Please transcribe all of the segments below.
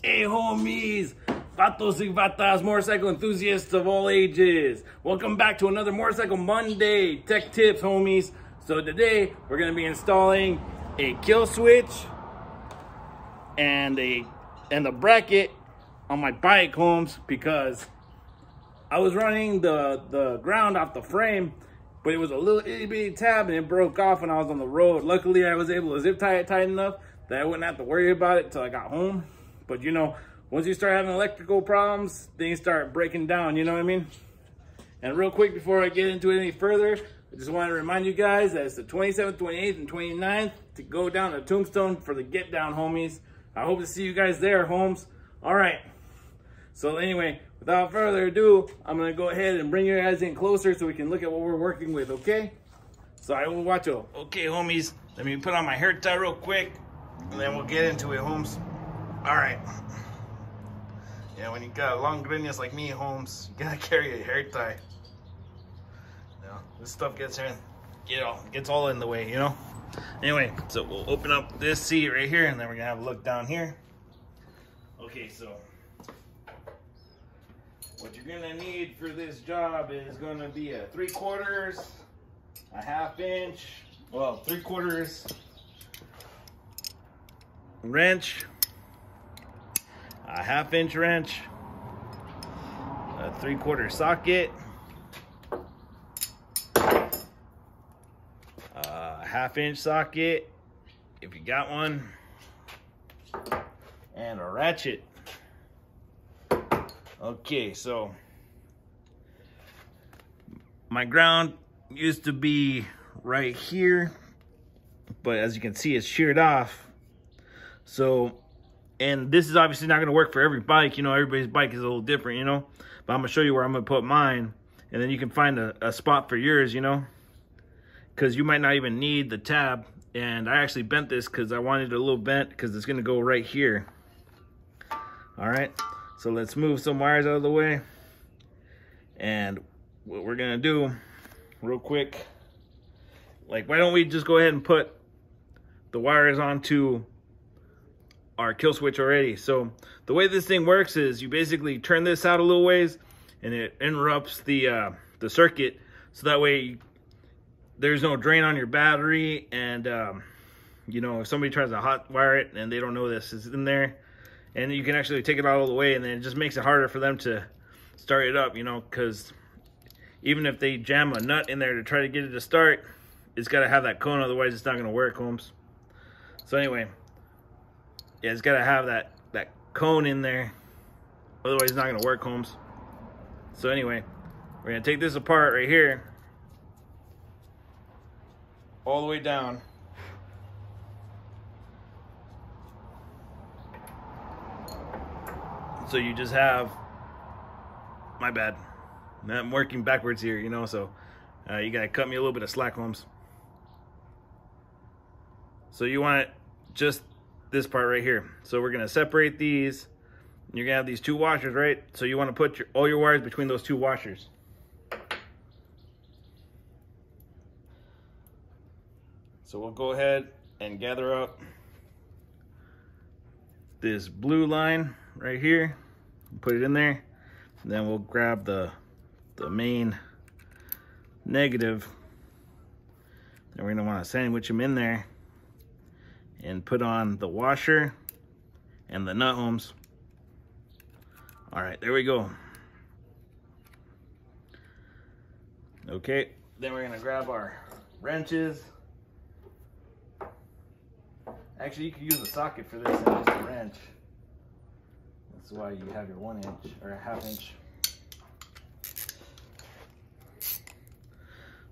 Hey homies, vatos y vatas, motorcycle enthusiasts of all ages. Welcome back to another Motorcycle Monday Tech Tips, homies. So today we're gonna be installing a kill switch and the bracket on my bike, homes, because I was running the ground off the frame, but it was a little itty bitty tab and it broke off when I was on the road. Luckily I was able to zip tie it tight enough that I wouldn't have to worry about it till I got home. But you know, once you start having electrical problems, things start breaking down, you know what I mean? And real quick, before I get into it any further, I just want to remind you guys that it's the 27th, 28th, and 29th to go down to Tombstone for the Get Down, homies. I hope to see you guys there, homes. All right. So anyway, without further ado, I'm going to go ahead and bring you guys in closer so we can look at what we're working with, okay? So I will watch you. Okay, homies, let me put on my hair tie real quick, and then we'll get into it, homes. All right. Yeah, when you got long greñas like me, homes, you gotta carry a hair tie. You know, this stuff gets in, gets all in the way, you know? Anyway, so we'll open up this seat right here, and then we're gonna have a look down here. Okay, so what you're gonna need for this job is gonna be a 3/4, a 1/2 inch, well, 3/4 wrench, a 1/2 inch wrench, a 3/4 socket, a 1/2 inch socket if you got one, and a ratchet. Okay, so my ground used to be right here, but as you can see, it's sheared off. So, and this is obviously not going to work for every bike, you know, everybody's bike is a little different, you know, but I'm going to show you where I'm going to put mine, and then you can find a spot for yours, you know, because you might not even need the tab. And I actually bent this because I wanted it a little bent because it's going to go right here. All right, so let's move some wires out of the way, and what we're going to do real quick, like, why don't we just go ahead and put the wires onto our kill switch already. So the way this thing works is you basically turn this out a little ways and it interrupts the circuit, so that way there's no drain on your battery. And you know, if somebody tries to hot wire it and they don't know this is in there, and you can actually take it all the way, and then it just makes it harder for them to start it up, you know, because even if they jam a nut in there to try to get it to start, it's got to have that cone, otherwise it's not going to work, homes. So anyway, yeah, it's got to have that cone in there, otherwise it's not going to work, homes. So anyway, we're going to take this apart right here, all the way down. So you just have, my bad, I'm working backwards here, you know, so you got to cut me a little bit of slack, homes. So you want it just this part right here. So we're gonna separate these. You're gonna have these two washers, right? So you want to put all your wires between those two washers. So we'll go ahead and gather up this blue line right here, put it in there, and then we'll grab the main negative, and we're gonna want to sandwich them in there and put on the washer and the nut, homes. All right, there we go. Okay, then we're gonna grab our wrenches. Actually, you can use a socket for this and just a wrench. That's why you have your 1 inch or a 1/2 inch.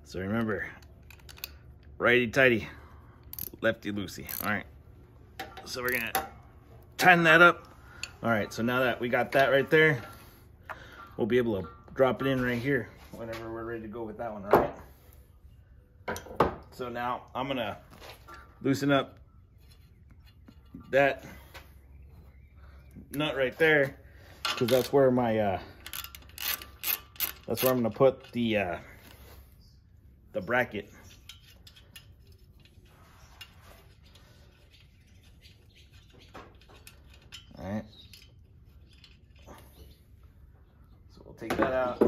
So remember, righty tighty, lefty loosey. All right, so we're gonna tighten that up. All right, so now that we got that right there, we'll be able to drop it in right here whenever we're ready to go with that one. All right, so now I'm gonna loosen up that nut right there, because that's where my that's where I'm gonna put the bracket. All right, take that out.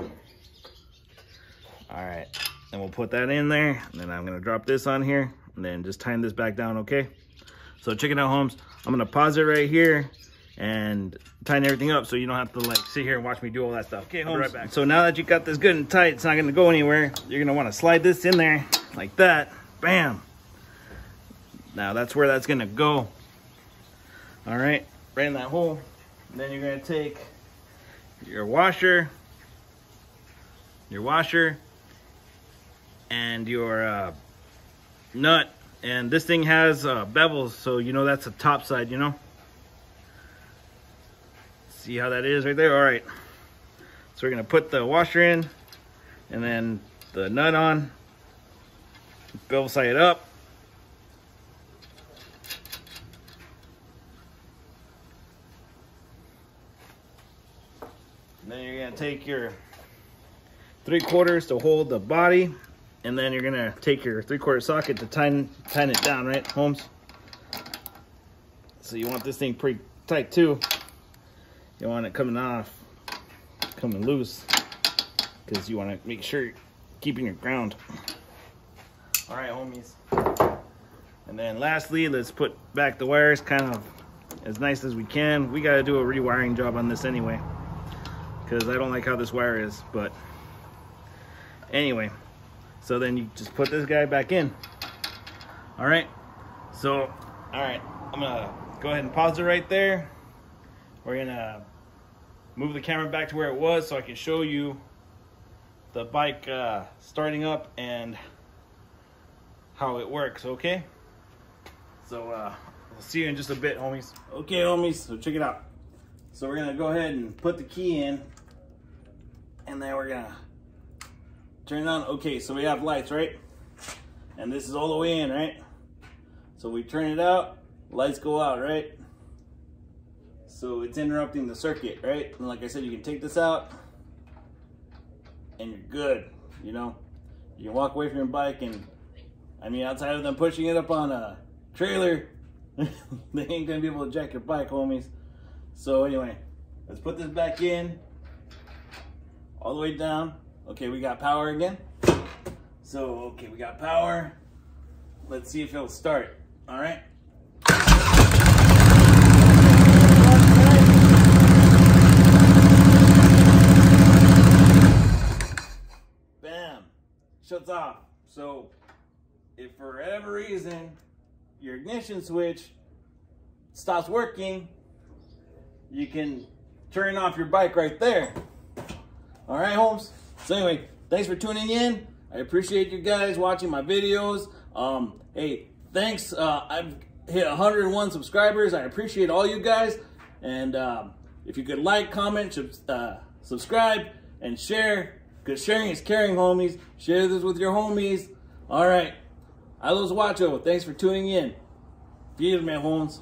All right, and we'll put that in there, and then I'm gonna drop this on here, and then just tighten this back down, okay? So check it out, Holmes. I'm gonna pause it right here and tighten everything up so you don't have to like sit here and watch me do all that stuff. Okay, Holmes. I'll be right back. So now that you got this good and tight, it's not gonna go anywhere. You're gonna wanna slide this in there like that. Bam. Now that's where that's gonna go. All right, right in that hole. And then you're gonna take your washer, and your nut. And this thing has bevels, so you know that's the top side, you know? See how that is right there? All right. So we're gonna put the washer in, and then the nut on, bevel side up. And then you're gonna take your 3/4 to hold the body, and then you're gonna take your 3/4 socket to tighten it down, right, Holmes? So you want this thing pretty tight too. You want it coming loose, because you want to make sure you're keeping your ground. All right, homies. And then lastly, let's put back the wires kind of as nice as we can. We got to do a rewiring job on this anyway, because I don't like how this wire is. But anyway, so then you just put this guy back in. All right. So, all right, I'm gonna go ahead and pause it right there. We're gonna move the camera back to where it was so I can show you the bike starting up and how it works, okay? So we'll see you in just a bit, homies. Okay, homies, so check it out. So we're gonna go ahead and put the key in, and then we're gonna turn it on. Okay, so we have lights, right? And this is all the way in, right? So we turn it out, lights go out, right? So it's interrupting the circuit, right? And like I said, you can take this out and you're good, you know? You can walk away from your bike, and I mean, outside of them pushing it up on a trailer, they ain't gonna be able to jack your bike, homies. So anyway, let's put this back in, all the way down. Okay, we got power again. So, okay, we got power. Let's see if it'll start, all right? Shuts off. So if for whatever reason your ignition switch stops working, you can turn off your bike right there. All right, Holmes. So anyway, thanks for tuning in. I appreciate you guys watching my videos. Hey, thanks. I've hit 101 subscribers. I appreciate all you guys. And if you could like, comment, subscribe, and share, because sharing is caring, homies. Share this with your homies. All right. I los guacho. Thanks for tuning in. Fíjate, Holmes.